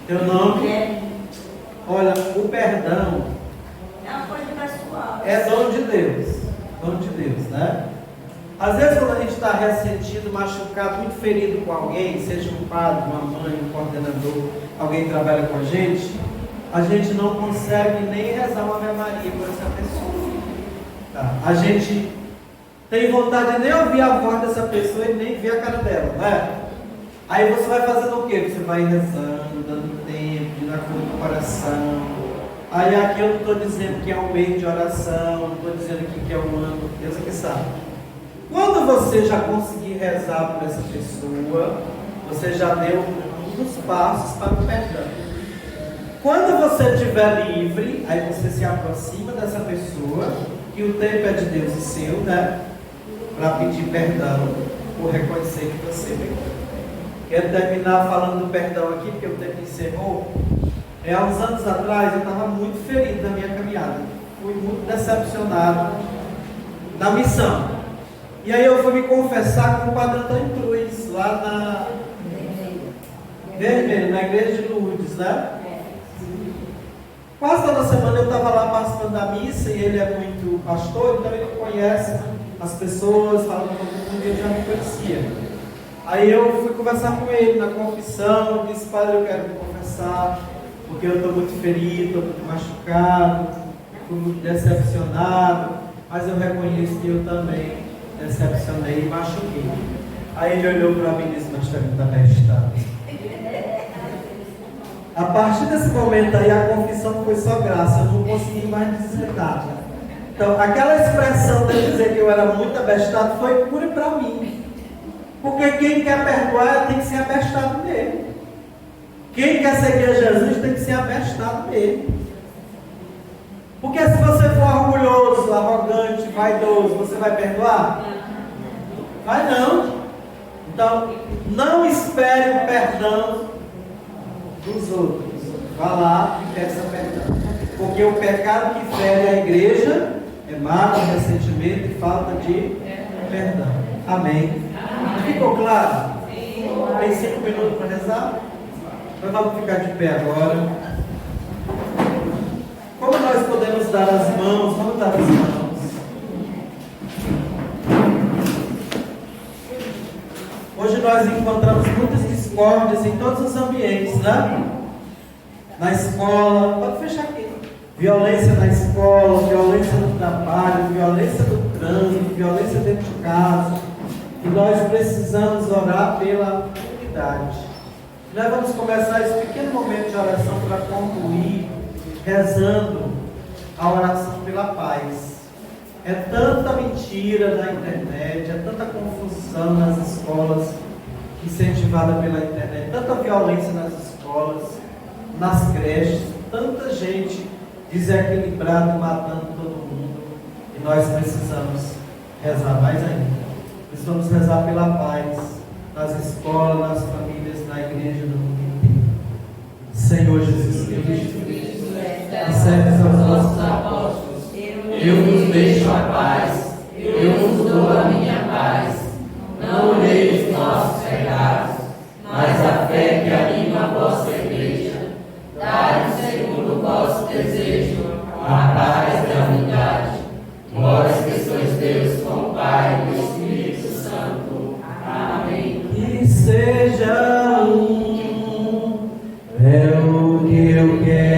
Teu nome? Olha, o perdão é uma coisa pessoal. É dom de Deus. Dom de Deus, né? Às vezes quando a gente está ressentido, machucado, muito ferido com alguém, seja um padre, uma mãe, um coordenador, alguém que trabalha com a gente não consegue nem rezar uma Ave Maria por essa pessoa. Tá? A gente tem vontade de nem ouvir a voz dessa pessoa e nem ver a cara dela, né? Aí você vai fazendo o quê? Você vai rezando, dando tempo, de dar cura do coração. Aí aqui eu não estou dizendo que é um mês de oração, não estou dizendo aqui que é um ano, Deus é que sabe. Quando você já conseguir rezar por essa pessoa, você já deu um dos passos para o perdão. Quando você estiver livre, aí você se aproxima dessa pessoa, que o tempo é de Deus e seu, né? Para pedir perdão, por reconhecer que você pecou. Quero terminar falando do perdão aqui, porque o tempo encerrou. Há uns anos atrás eu estava muito ferido na minha caminhada. Fui muito decepcionado na missão. E aí eu fui me confessar com o Padre Antônio Cruz, lá na Vermelho, na igreja de Lourdes, né? Quase toda semana eu estava lá participando da missa, e ele é muito pastor, então ele conhece as pessoas, fala com todo mundo, e ele já me conhecia. Aí eu fui conversar com ele na confissão, eu disse: Padre, eu quero me confessar, porque eu estou muito ferido, estou muito machucado, fui muito decepcionado, mas eu reconheço que eu também decepcionei e machuquei. Aí ele olhou para mim e disse: mas está muito abestado. A partir desse momento aí a confissão foi só graça, eu não consegui mais dizer nada. Então aquela expressão de dizer que eu era muito abestado foi pura para mim. Porque quem quer perdoar tem que ser abestado nele. Quem quer seguir a Jesus tem que ser abestado nele. Porque se você for orgulhoso, arrogante, vaidoso, você vai perdoar? Vai não. Então, não espere o perdão dos outros. Vá lá e peça perdão. Porque o pecado que fere a igreja é mágoa, ressentimento e falta de perdão. Amém. Ficou claro? Tem 5 minutos para rezar? Nós vamos ficar de pé agora. Como nós podemos dar as mãos? Vamos dar as mãos. Hoje nós encontramos muitas discórdias em todos os ambientes, né? Na escola, pode fechar aqui. Violência na escola, violência no trabalho, violência no trânsito, violência dentro de casa. E nós precisamos orar pela unidade. Nós vamos começar esse pequeno momento de oração para concluir rezando a oração pela paz. É tanta mentira na internet, é tanta confusão nas escolas incentivada pela internet, tanta violência nas escolas, nas creches, tanta gente desequilibrada, matando todo mundo. E nós precisamos rezar mais ainda. Nós vamos rezar pela paz nas escolas, nas famílias, na igreja, no mundo inteiro. Senhor Jesus Cristo, disseres aos nossos apóstolos: eu vos deixo a paz, eu vos dou a minha paz. Não olheis os nossos pecados, mas a fé que anima a vossa igreja. Dai-nos segundo o vosso desejo, a paz e a unidade. Vós que sois Deus com o Pai e o Espírito Santo. Amém. Que seja um, é o que eu quero.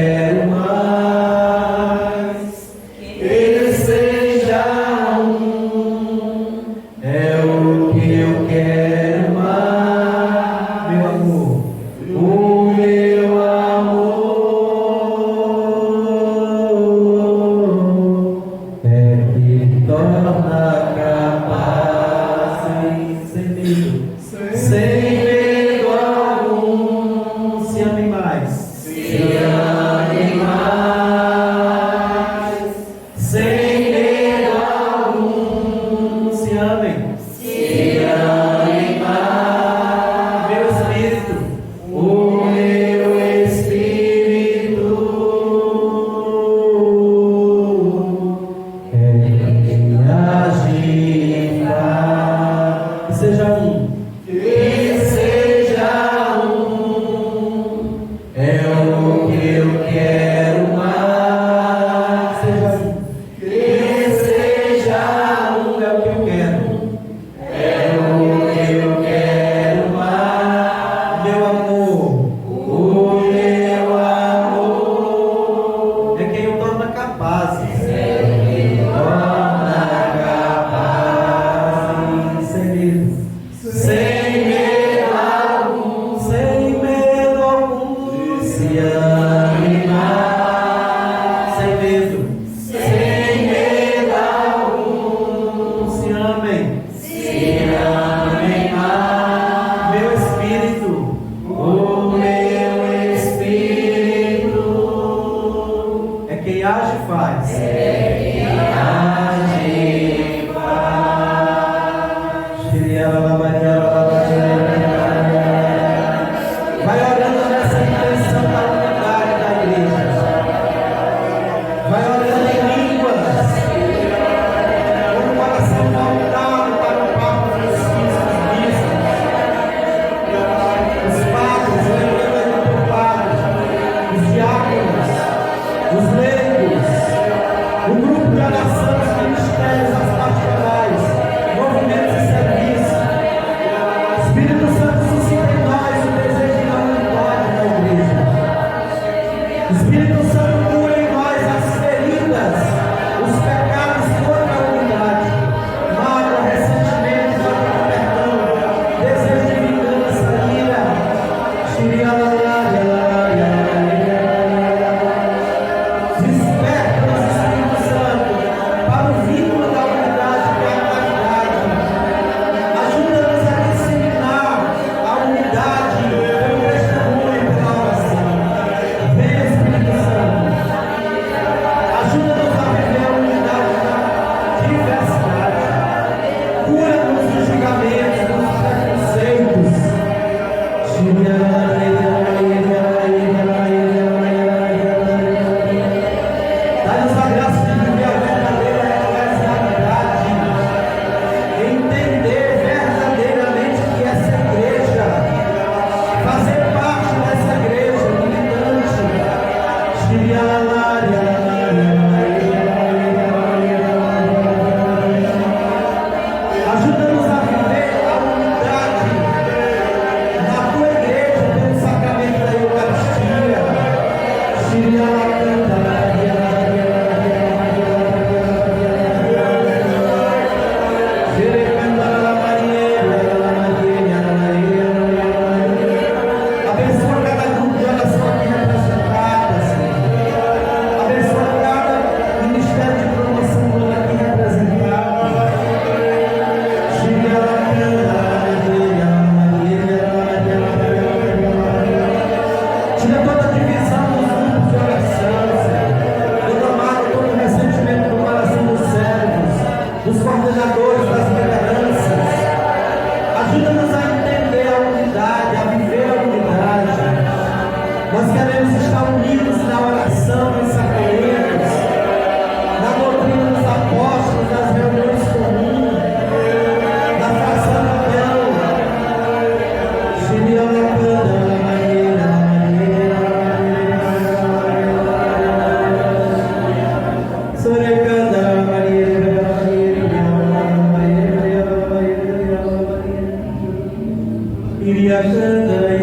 Iria canta a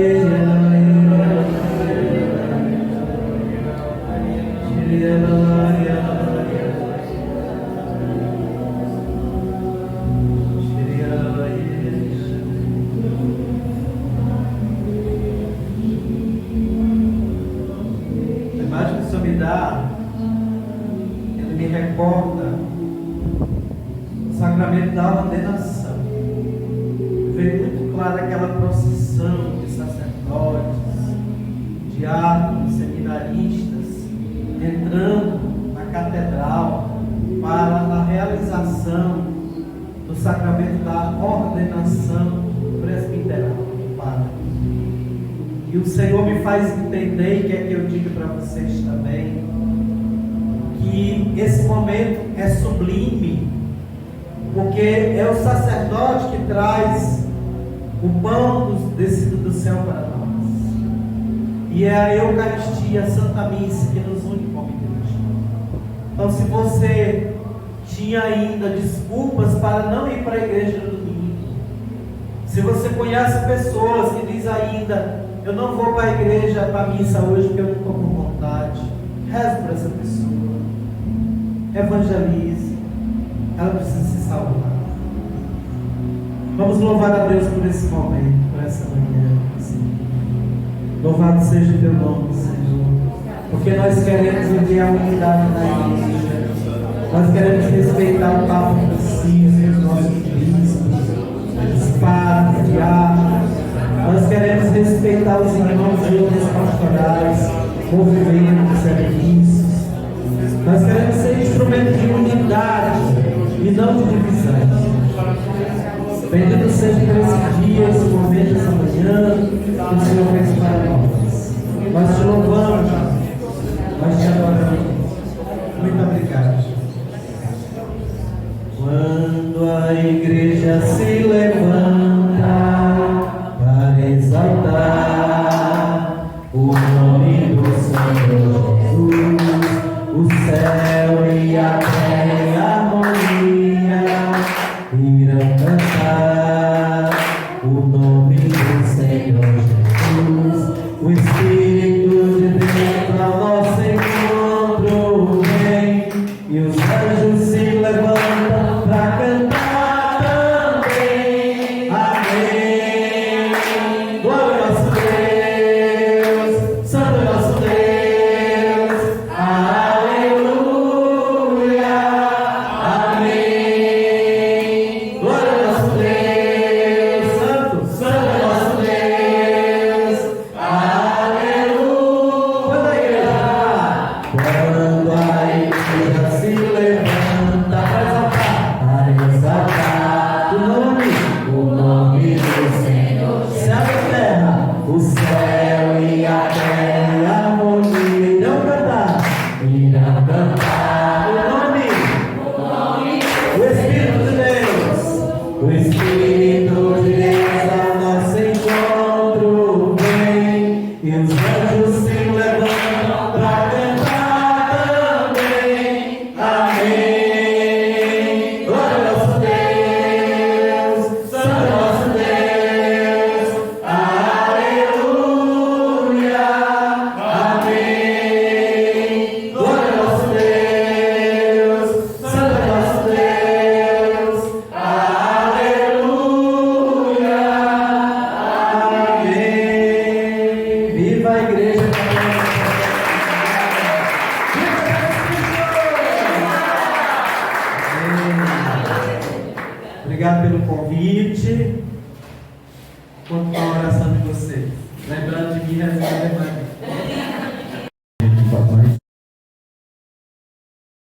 imagem que o Senhor me dá, ele me recorda o sacramento da ordenação. Veio muito claro aquela procissão de sacerdotes, diáconos, seminaristas, entrando na catedral para a realização do sacramento da ordenação presbiteral do padre. E o Senhor me faz entender, e quer que eu diga para vocês também, que esse momento é sublime, porque é o sacerdote que traz o pão descido do céu para nós, e é a Eucaristia, a Santa Missa, que nos une como igreja. Então, se você tinha ainda desculpas para não ir para a igreja no domingo, se você conhece pessoas que diz ainda: eu não vou para a igreja, para a missa hoje porque eu não estou com vontade, reze por essa pessoa, evangelize, ela precisa se salvar. Vamos louvar a Deus por esse momento, por essa manhã. Assim. Louvado seja o teu nome, Senhor, porque nós queremos viver a unidade da igreja, nós queremos respeitar o Papa Francisco, os nossos bispos, os padres, diáconos, nós queremos respeitar os irmãos de outras pastorais, movimentos, serviços, nós queremos ser instrumento de unidade e não de divisão. Bendito seja por esse dia, esse momento, essa manhã, que o Senhor fez para nós. Nós te louvamos, nós te adoramos. Muito obrigado. Quando a igreja se levanta para exaltar o nome do Senhor Jesus, o céu e a terra em harmonia irão cantar o nome do Senhor Jesus. O Espírito de Deus ao nosso encontro vem, e os anjos se levantam para cantar também. Amém. Glória ao nosso Deus, Santo é nosso Deus. Aleluia. Amém. Glória ao nosso Deus, Santo é nosso Deus. Aleluia. Quando a igreja se levanta para exaltar o nome do Senhor, céu e terra, o céu e a terra em harmonia irão cantar o nome, o Espírito de Deus, o Espírito de Deus ao nosso encontro vem, e os anjos se levantam para cantar também. Amém. Glória ao nosso Deus, Santo é nosso Deus. Aleluia. Amém. Glória ao nosso Deus, Santo é nosso Deus. Aleluia. Amém. Viva a igreja. Obrigado pelo convite. Conto com a oração de vocês. Lembrando de mim, rezar